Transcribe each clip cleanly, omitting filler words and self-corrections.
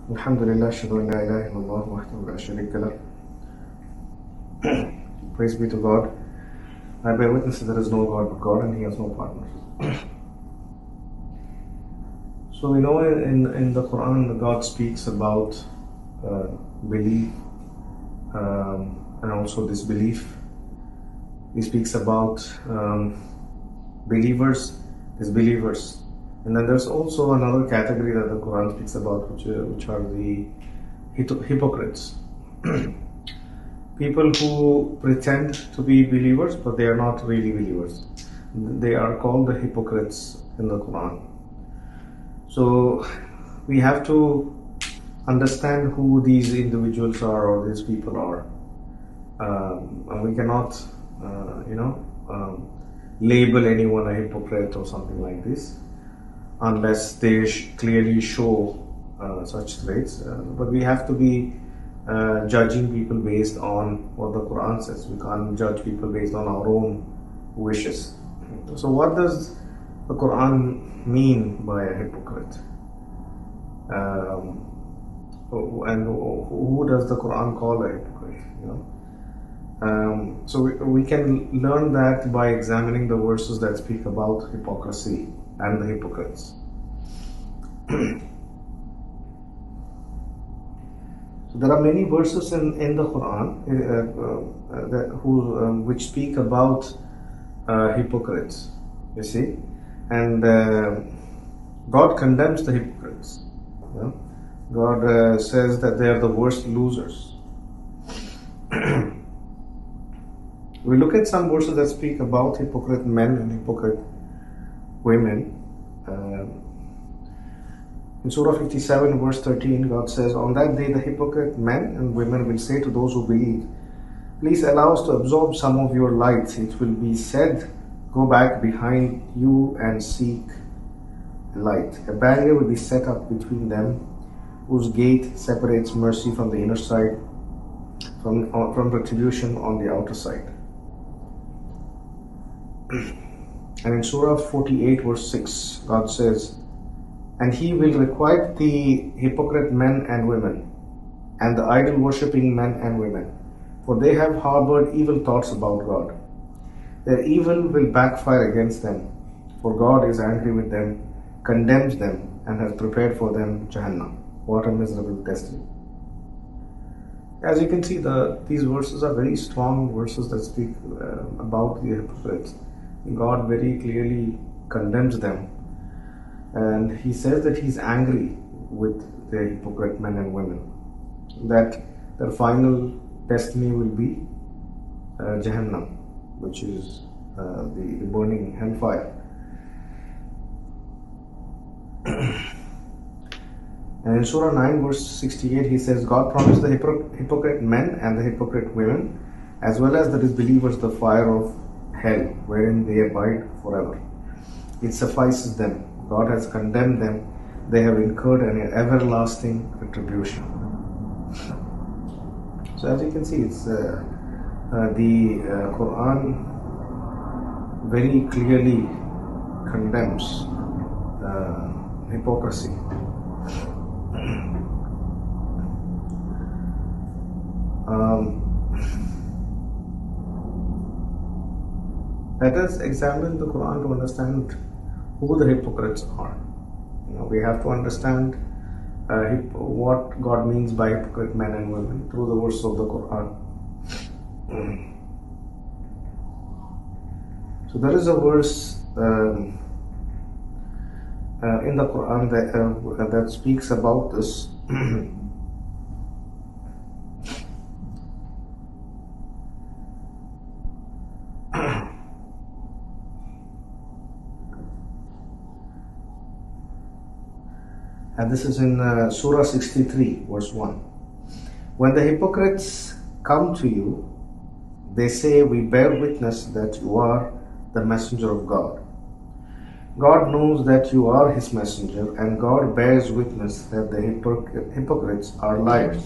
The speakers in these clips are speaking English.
Alhamdulillah, ashhadu an la ilaha illallah wahdahu la sharika lah. Praise be to God. I bear witness that there is no God but God and He has no partner. So we know in the Quran God speaks about belief and also disbelief. He speaks about believers, disbelievers. And then there's also another category that the Quran speaks about, which are the hypocrites. People who pretend to be believers, but they are not really believers. They are called the hypocrites in the Quran. So we have to understand who these individuals are or these people are. And we cannot, label anyone a hypocrite or something like this, unless they clearly show such traits. But we have to be judging people based on what the Quran says. We can't judge people based on our own wishes. So what does the Quran mean by a hypocrite? And who does the Quran call a hypocrite? So we can learn that by examining the verses that speak about hypocrisy and the hypocrites. So there are many verses in the Quran which speak about hypocrites, you see, and God condemns the hypocrites. God says that they are the worst losers. We look at some verses that speak about hypocrite men and hypocrite women. In Surah 57 verse 13, God says, "On that day the hypocrite men and women will say to those who believe, 'Please allow us to absorb some of your light.' It will be said, 'Go back behind you and seek light.' A barrier will be set up between them, whose gate separates mercy from the inner side, from retribution on the outer side." And in Surah 48 verse 6, God says, "And He will requite the hypocrite men and women, and the idol worshipping men and women, for they have harbored evil thoughts about God. Their evil will backfire against them, for God is angry with them, condemns them, and has prepared for them Jahannam. What a miserable destiny." As you can see, these verses are very strong verses that speak about the hypocrites. God very clearly condemns them, and He says that He's angry with the hypocrite men and women, that their final destiny will be Jahannam, which is the burning hellfire. And in Surah 9 verse 68, He says, "God promised the hypocrite men and the hypocrite women, as well as the disbelievers, the fire of hell, wherein they abide forever. It suffices them. God has condemned them. They have incurred an everlasting retribution." So as you can see, it's the Quran very clearly condemns hypocrisy. Let us examine the Quran to understand who the hypocrites are. We have to understand what God means by hypocrite men and women through the verse of the Quran. So there is a verse in the Quran that speaks about this. And this is in Surah 63 verse 1. "When the hypocrites come to you, they say, 'We bear witness that you are the messenger of God.' God knows that you are His messenger, and God bears witness that the hypocrites are liars."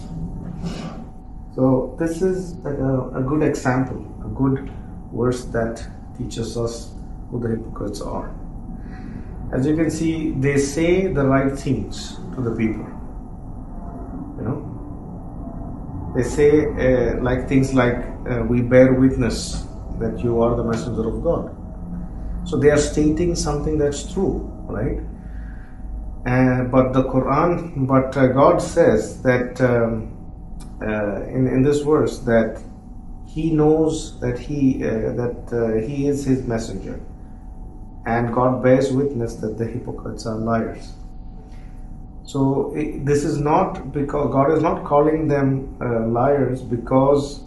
So this is a good example, a good verse that teaches us who the hypocrites are. As you can see, they say the right things to the people. They say like things like, we bear witness that you are the messenger of God. So they are stating something that's true, right? But God says that in this verse that He knows that He is His messenger, and God bears witness that the hypocrites are liars. So this is not because God is not calling them liars because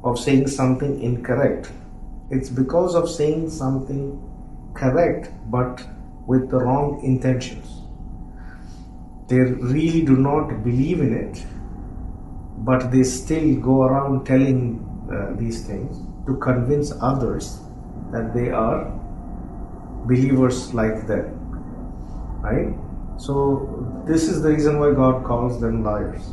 of saying something incorrect. It's because of saying something correct but with the wrong intentions. They really do not believe in it, but they still go around telling these things to convince others that they are believers like them, right? So this is the reason why God calls them liars.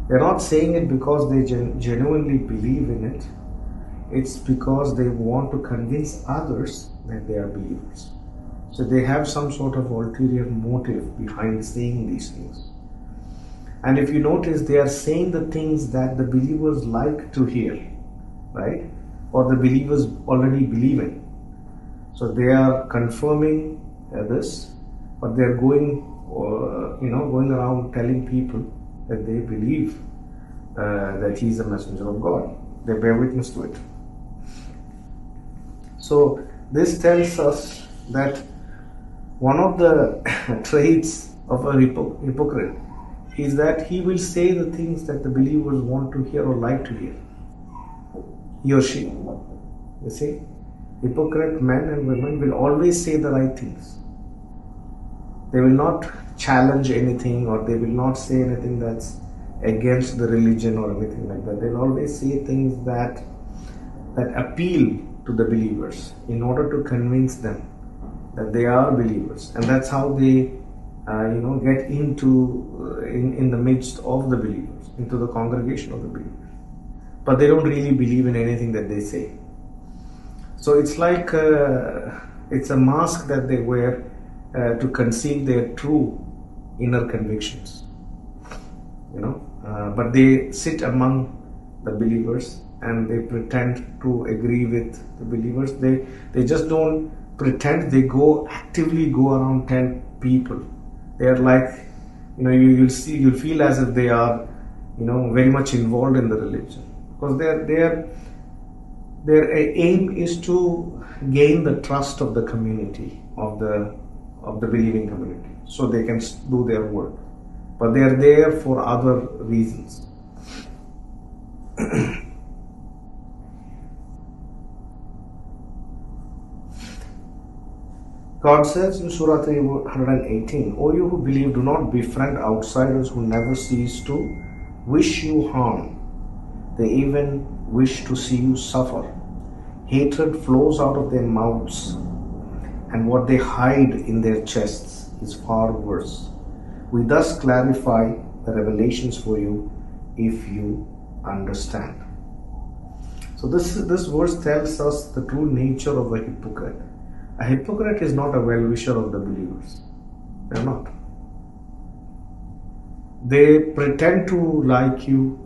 They're not saying it because they genuinely believe in it. It's because they want to convince others that they are believers. So they have some sort of ulterior motive behind saying these things. And if you notice, they are saying the things that the believers like to hear, right? Or the believers already believe in. So they are confirming this, but they are going around telling people that they believe that He is a messenger of God. They bear witness to it. So this tells us that one of the traits of a hypocrite is that he will say the things that the believers want to hear or like to hear. He or she. You see, hypocrite men and women will always say the right things. They will not challenge anything, or they will not say anything that's against the religion or anything like that. They'll always say things that appeal to the believers in order to convince them that they are believers, and that's how they get into in the midst of the believers, into the congregation of the believers. But they don't really believe in anything that they say. So it's like it's a mask that they wear to conceal their true inner convictions, but they sit among the believers and they pretend to agree with the believers. They just don't pretend. They actively go around tell people. They are like, you'll feel as if they are very much involved in the religion, because their aim is to gain the trust of the community, of the believing community, so they can do their work. But they are there for other reasons. God says in Surah 318, O you who believe, do not befriend outsiders who never cease to wish you harm. They even wish to see you suffer. Hatred flows out of their mouths, and what they hide in their chests is far worse. We thus clarify the revelations for you if you understand. So this verse tells us the true nature of a hypocrite. A hypocrite is not a well-wisher of the believers. They are not. They pretend to like you.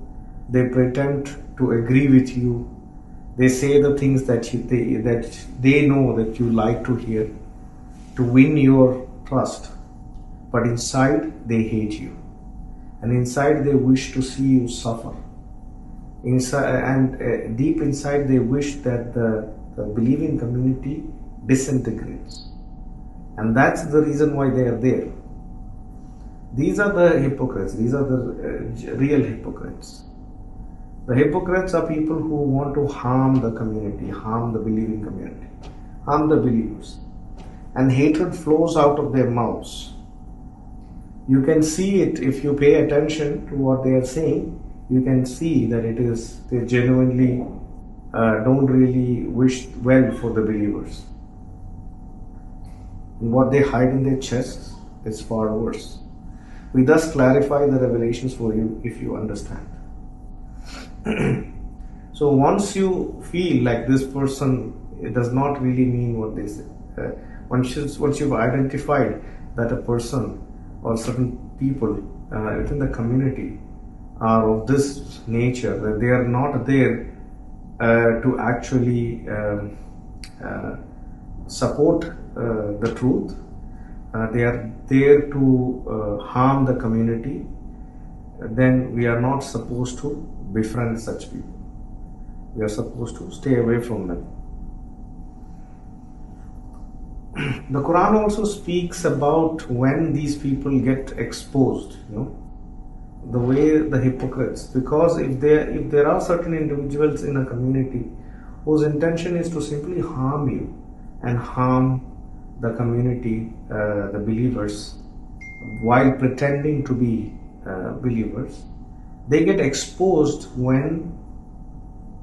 They pretend to agree with you. They say the things that they know that you like to hear to win your trust. But inside they hate you. And inside they wish to see you suffer. Deep inside they wish that the believing community disintegrates. And that's the reason why they are there. These are the hypocrites. These are the real hypocrites. The hypocrites are people who want to harm the community, harm the believing community, harm the believers. And hatred flows out of their mouths. You can see it if you pay attention to what they are saying. You can see that they genuinely don't really wish well for the believers. And what they hide in their chests is far worse. We thus clarify the revelations for you if you understand. So once you feel like this person, it does not really mean what they say. Once you've identified that a person or certain people within the community are of this nature, that they are not there to actually support the truth. They are there to harm the community. Then we are not supposed to befriend such people. We are supposed to stay away from them. The Quran also speaks about when these people get exposed, the way the hypocrites, because if there are certain individuals in a community whose intention is to simply harm you and harm the community, the believers, while pretending to be believers, they get exposed when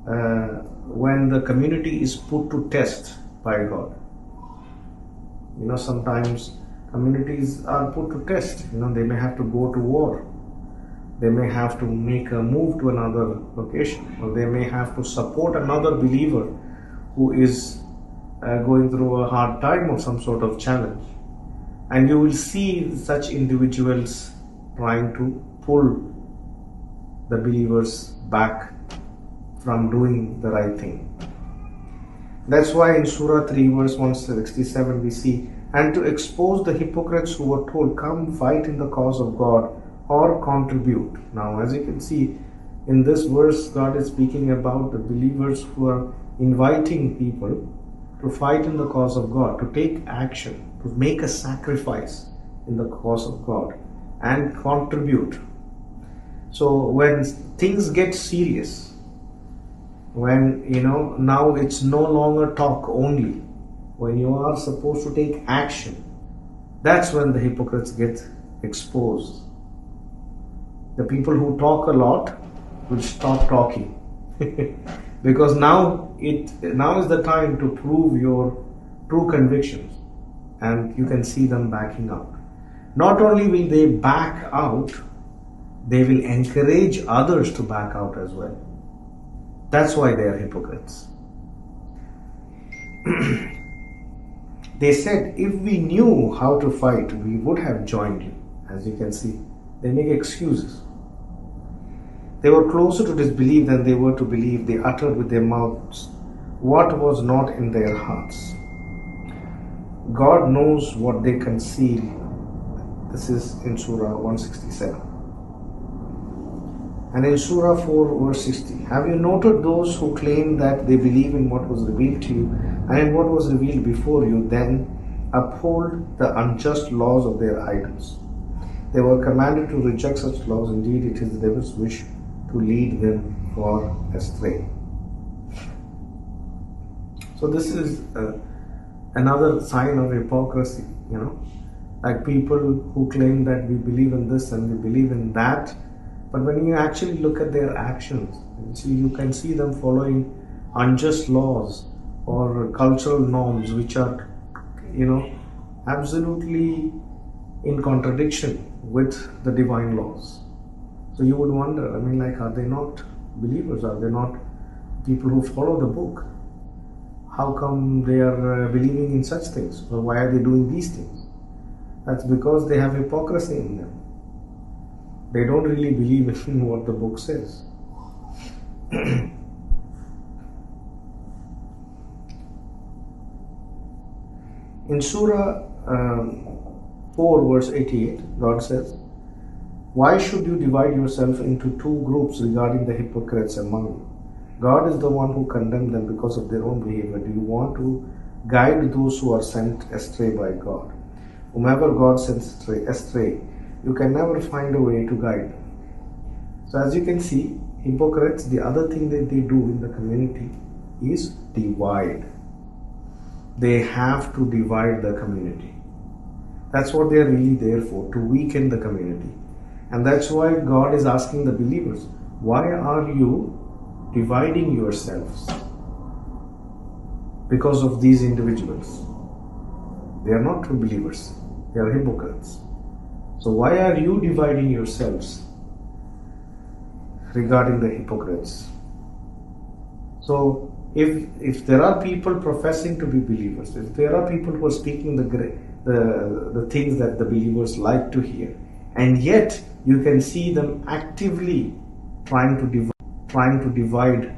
the community is put to test by God. Sometimes communities are put to test. They may have to go to war. They may have to make a move to another location, or they may have to support another believer who is going through a hard time or some sort of challenge. And you will see such individuals trying to pull the believers back from doing the right thing. That's why in Surah 3 verse 167 we see, and to expose the hypocrites who were told, come fight in the cause of God or contribute. Now, as you can see in this verse, God is speaking about the believers who are inviting people to fight in the cause of God, to take action, to make a sacrifice in the cause of God and contribute. So when things get serious, when now it's no longer talk only, when you are supposed to take action, that's when the hypocrites get exposed. The people who talk a lot will stop talking because now is the time to prove your true convictions, and you can see them backing out. Not only will they back out, they will encourage others to back out as well. That's why they are hypocrites. They said, if we knew how to fight, we would have joined you. As you can see, they make excuses. They were closer to disbelief than they were to believe. They uttered with their mouths what was not in their hearts. God knows what they conceal. This is in Surah 167. And in Surah 4 verse 60, have you noted those who claim that they believe in what was revealed to you and in what was revealed before you, then uphold the unjust laws of their idols? They were commanded to reject such laws. Indeed, it is the devil's wish to lead them far astray. So this is another sign of hypocrisy, like people who claim that we believe in this and we believe in that, but when you actually look at their actions, you can see them following unjust laws or cultural norms which are, absolutely in contradiction with the divine laws. So you would wonder, are they not believers? Are they not people who follow the book? How come they are believing in such things? Or why are they doing these things? That's because they have hypocrisy in them. They don't really believe in what the book says. In Surah 4 verse 88, God says, why should you divide yourself into two groups regarding the hypocrites among you? God is the one who condemned them because of their own behavior. Do you want to guide those who are sent astray by God? Whomever God sends astray, you can never find a way to guide them. So as you can see, hypocrites, the other thing that they do in the community is divide. They have to divide the community. That's what they are really there for, to weaken the community. And that's why God is asking the believers, why are you dividing yourselves? Because of these individuals. They are not true believers. They are hypocrites. So why are you dividing yourselves regarding the hypocrites? So if there are people professing to be believers, if there are people who are speaking the things that the believers like to hear, and yet you can see them actively trying to divide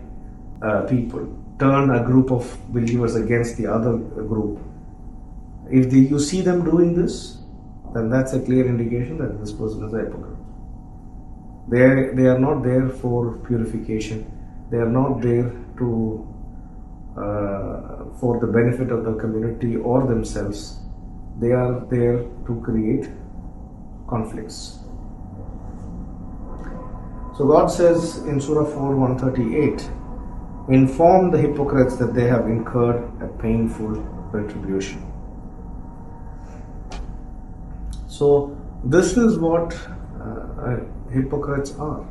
people, turn a group of believers against the other group. If you see them doing this, then that's a clear indication that this person is a hypocrite. They are not there for purification. They are not there to for the benefit of the community or themselves. They are there to create conflicts. So God says in Surah 4, 138, inform the hypocrites that they have incurred a painful retribution. So this is what hypocrites are.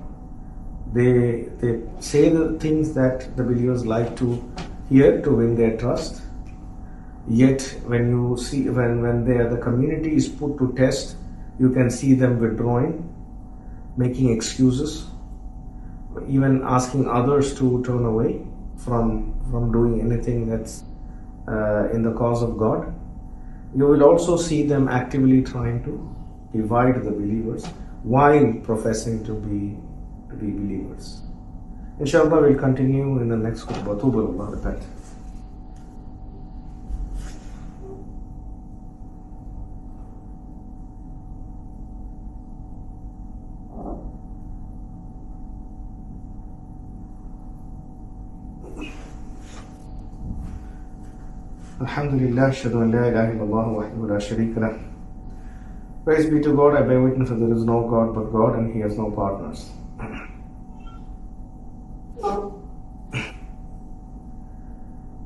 They say the things that the believers like to hear to win their trust. Yet when you see when the community is put to test, you can see them withdrawing, making excuses, even asking others to turn away from doing anything that's in the cause of God. You will also see them actively trying to divide the believers while professing to be believers. Inshallah, we'll continue in the next khutbah. Tuballah, repent. Alhamdulillah, ashhadu an la ilaha illallah wahdahu la sharika lah. Praise be to God, I bear witness that there is no God but God and He has no partners.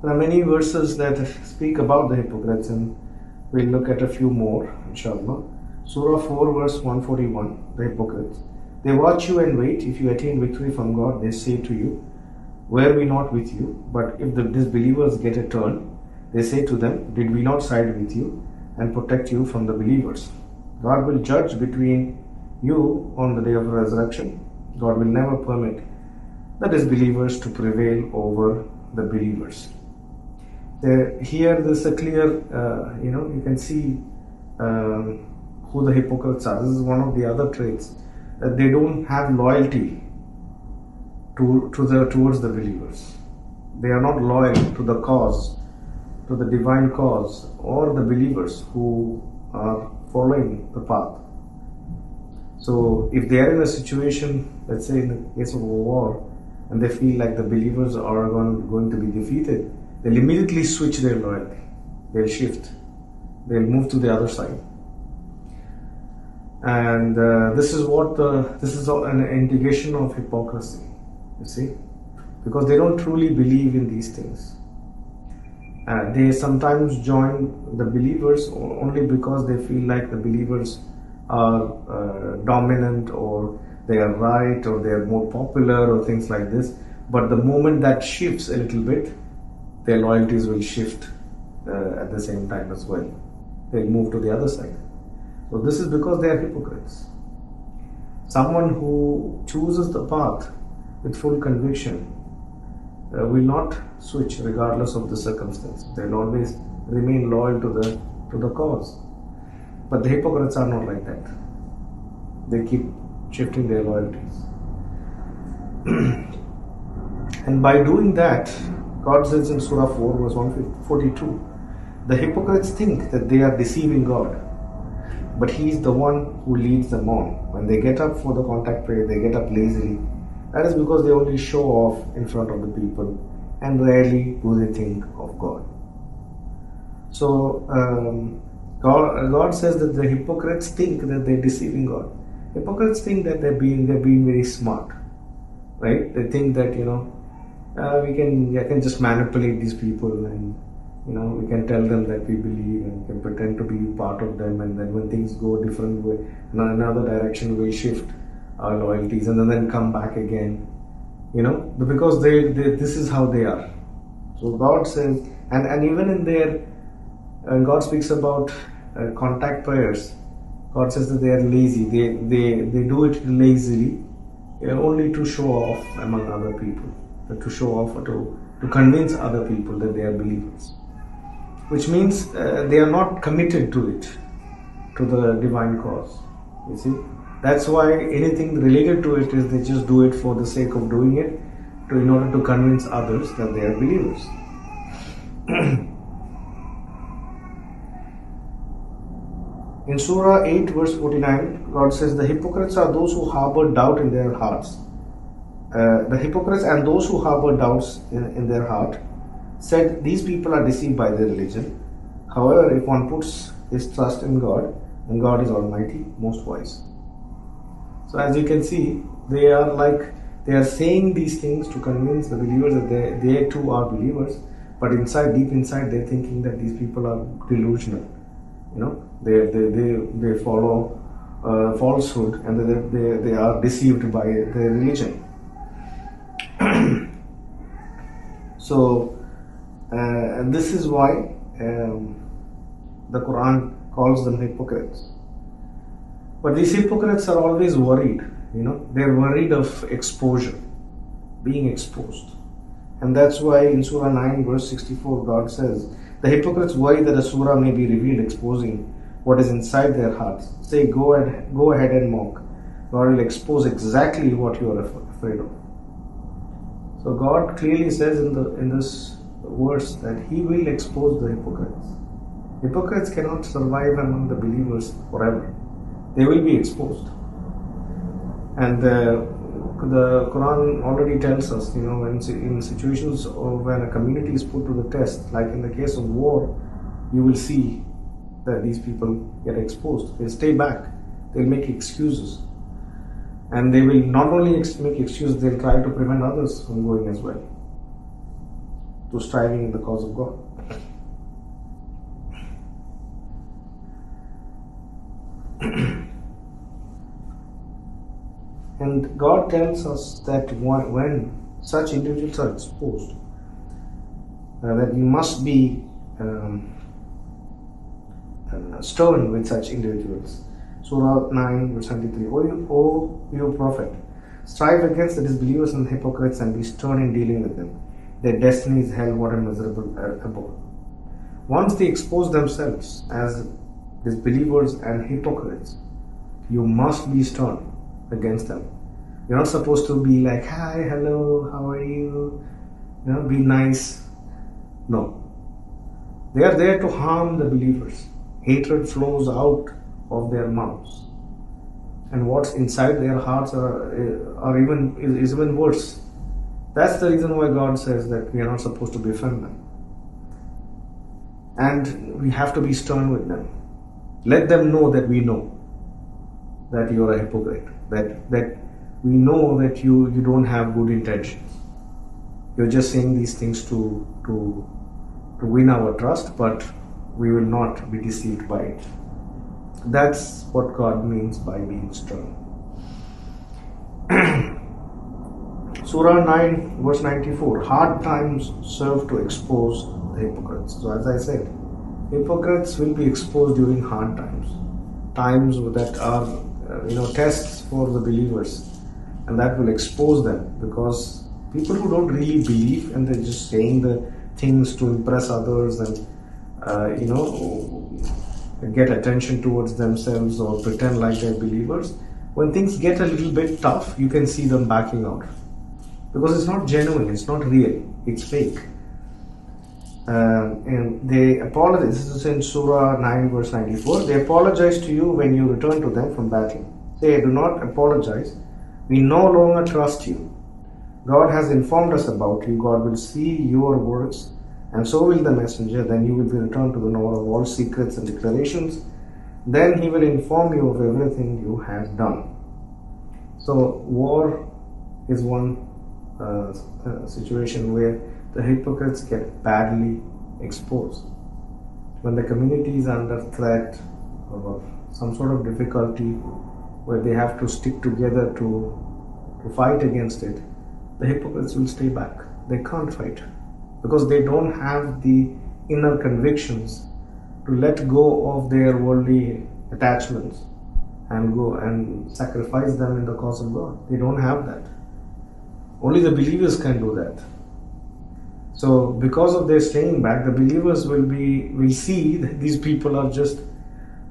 There are many verses that speak about the hypocrites, and we'll look at a few more, inshallah. Surah 4 verse 141, the hypocrites. They watch you and wait. If you attain victory from God, they say to you, were we not with you? But if the disbelievers get a turn, they say to them, did we not side with you and protect you from the believers? God will judge between you on the day of resurrection. God will never permit the disbelievers to prevail over the believers. Here there's a clear, you can see who the hypocrites are. This is one of the other traits, that they don't have loyalty towards the believers. They are not loyal to the cause, to the divine cause, or the believers who are following the path. So if they are in a situation, let's say in the case of a war, and they feel like the believers are going to be defeated, they'll immediately switch their loyalty. They'll shift. They'll move to the other side. And this is an indication of hypocrisy, you see, because they don't truly believe in these things. They sometimes join the believers only because they feel like the believers are dominant, or they are right, or they are more popular, or things like this. But the moment that shifts a little bit, their loyalties will shift at the same time as well. They'll move to the other side. So this is because they are hypocrites. Someone who chooses the path with full conviction will not switch regardless of the circumstance. They'll always remain loyal to the cause. But the hypocrites are not like that. They keep shifting their loyalties. And by doing that, God says in Surah 4 verse 142, the hypocrites think that they are deceiving God, but He is the one who leads them on. When they get up for the contact prayer, they get up lazily. That is because they only show off in front of the people, and rarely do they think of God. So God says that the hypocrites think that they're deceiving God. Hypocrites think that they're being very smart, right? They think that I can just manipulate these people, and we can tell them that we believe and can pretend to be part of them, and then when things go a different way, in another direction, we'll shift our loyalties and then come back again, because this is how they are. So God says, and even in their, when God speaks about contact prayers, God says that they are lazy. They do it lazily, only to show off among other people, to show off or to convince other people that they are believers, which means they are not committed to it, to the divine cause. You see, That's why anything related to it is they just do it for the sake of doing it, in order to convince others that they are believers. In Surah 8 verse 49, God says, the hypocrites are those who harbor doubt in their hearts. The hypocrites and those who harbor doubts in their heart said, these people are deceived by their religion. However, if one puts his trust in God, then God is Almighty, most wise. So as you can see, they are saying these things to convince the believers that they too are believers, but deep inside, they're thinking that these people are delusional. They follow falsehood, and they are deceived by their religion. So, and this is why the Quran calls them hypocrites. But these hypocrites are always worried, they're worried of exposure, being exposed. And that's why in Surah 9 verse 64, God says, the hypocrites worry that a surah may be revealed exposing what is inside their hearts. Say, go ahead and mock. God will expose exactly what you are afraid of. So God clearly says in this verse that He will expose the hypocrites. Hypocrites cannot survive among the believers forever. They will be exposed. And the Quran already tells us, in situations when a community is put to the test, like in the case of war, you will see that these people get exposed. They'll stay back. They'll make excuses. And they will not only make excuses, they'll try to prevent others from going as well, to striving in the cause of God. And God tells us that when such individuals are exposed, that we must be stern with such individuals. Surah 9 verse 73, O you Prophet, strive against the disbelievers and the hypocrites and be stern in dealing with them. Their destiny is hell, what a miserable abode. Once they expose themselves as disbelievers and hypocrites, you must be stern against them. You're not supposed to be like, hi, hello, how are you? Be nice. No. They are there to harm the believers. Hatred flows out of their mouths. And what's inside their hearts is even worse. That's the reason why God says that we are not supposed to befriend them. And we have to be stern with them. Let them know that we know that you are a hypocrite. That we know that you don't have good intentions. You're just saying these things to win our trust, but we will not be deceived by it. That's what God means by being stern. Surah 9 verse 94, hard times serve to expose the hypocrites. So as I said, hypocrites will be exposed during hard times that are tests for the believers, and that will expose them, because people who don't really believe and they're just saying the things to impress others and get attention towards themselves or pretend like they're believers, when things get a little bit tough, you can see them backing out, because it's not genuine, it's not real, it's fake. And they apologize. This is in Surah 9 verse 94. They apologize to you when you return to them from battle. Say, do not apologize. We no longer trust you. God has informed us about you. God will see your works, and so will the messenger. Then you will be returned to the knower of all secrets and declarations. Then he will inform you of everything you have done. So war is one situation where the hypocrites get badly exposed. When the community is under threat or some sort of difficulty where they have to stick together to fight against it, the hypocrites will stay back. They can't fight because they don't have the inner convictions to let go of their worldly attachments and go and sacrifice them in the cause of God. They don't have that. Only the believers can do that. So because of their staying back, the believers will see that these people are just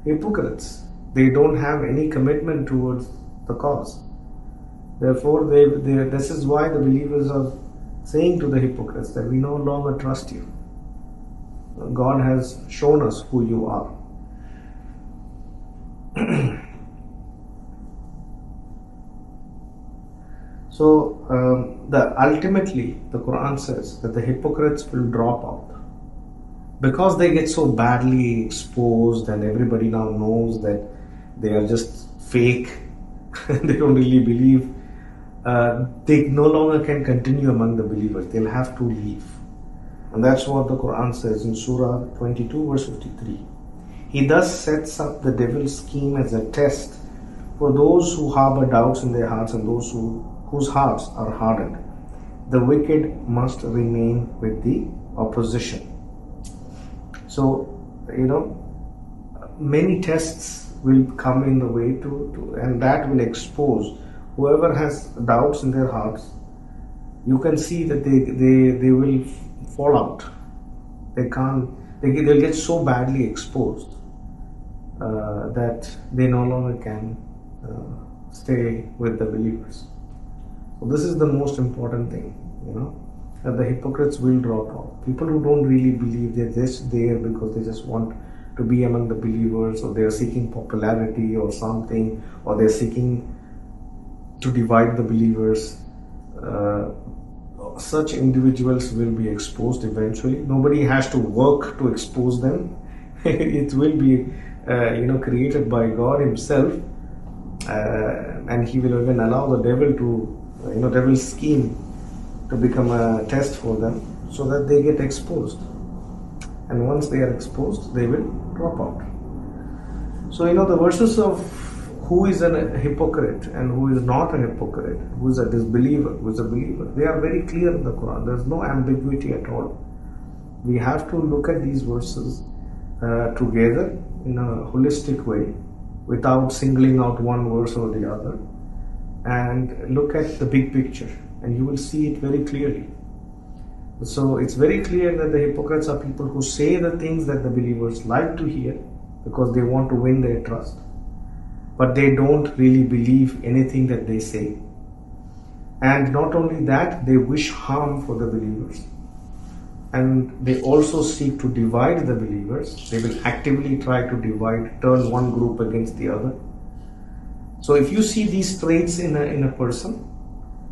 hypocrites. They don't have any commitment towards the cause. Therefore, this is why the believers are saying to the hypocrites that we no longer trust you. God has shown us who you are. So, ultimately, the Quran says that the hypocrites will drop out because they get so badly exposed, and everybody now knows that they are just fake. They don't really believe. They no longer can continue among the believers. They'll have to leave. And that's what the Quran says in Surah 22 verse 53. He thus sets up the devil's scheme as a test for those who harbor doubts in their hearts and those whose hearts are hardened. The wicked must remain with the opposition. So, many tests will come in the way and that will expose whoever has doubts in their hearts. You can see that they will fall out. They'll get so badly exposed that they no longer can stay with the believers. So this is the most important thing, that the hypocrites will drop out. People who don't really believe, they're just there because they just want to be among the believers, or they're seeking popularity or something, or they're seeking to divide the believers. Such individuals will be exposed eventually. Nobody has to work to expose them. It will be created by God himself, and he will even allow the devil to devil's scheme to become a test for them so that they get exposed. And once they are exposed, they will drop out. So the verses of who is a hypocrite and who is not a hypocrite, who is a disbeliever, who is a believer, they are very clear in the Quran. There is no ambiguity at all. We have to look at these verses together in a holistic way, without singling out one verse or the other, and look at the big picture, and you will see it very clearly. So it's very clear that the hypocrites are people who say the things that the believers like to hear because they want to win their trust, but they don't really believe anything that they say. And not only that, they wish harm for the believers, and they also seek to divide the believers. They will actively try to divide, turn one group against the other. So if you see these traits in a person,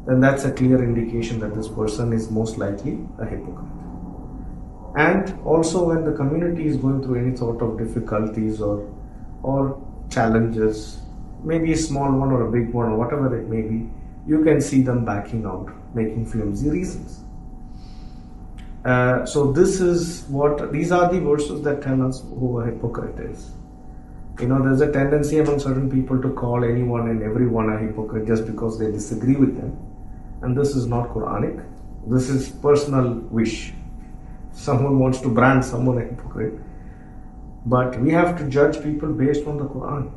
then that's a clear indication that this person is most likely a hypocrite. And also, when the community is going through any sort of difficulties or challenges, maybe a small one or a big one or whatever it may be, you can see them backing out, making flimsy reasons. So these are the verses that tell us who a hypocrite is. There's a tendency among certain people to call anyone and everyone a hypocrite just because they disagree with them. And this is not Quranic. This is personal wish. Someone wants to brand someone a hypocrite. But we have to judge people based on the Quran.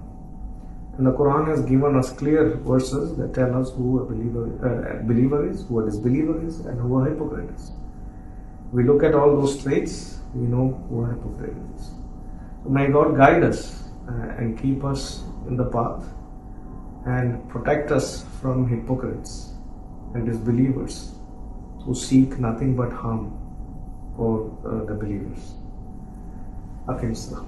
And the Quran has given us clear verses that tell us who a believer is, who a disbeliever is, and who a hypocrite is. We look at all those traits, we know who a hypocrite is. So may God guide us and keep us in the path and protect us from hypocrites and disbelievers who seek nothing but harm for the believers. Okay, sir.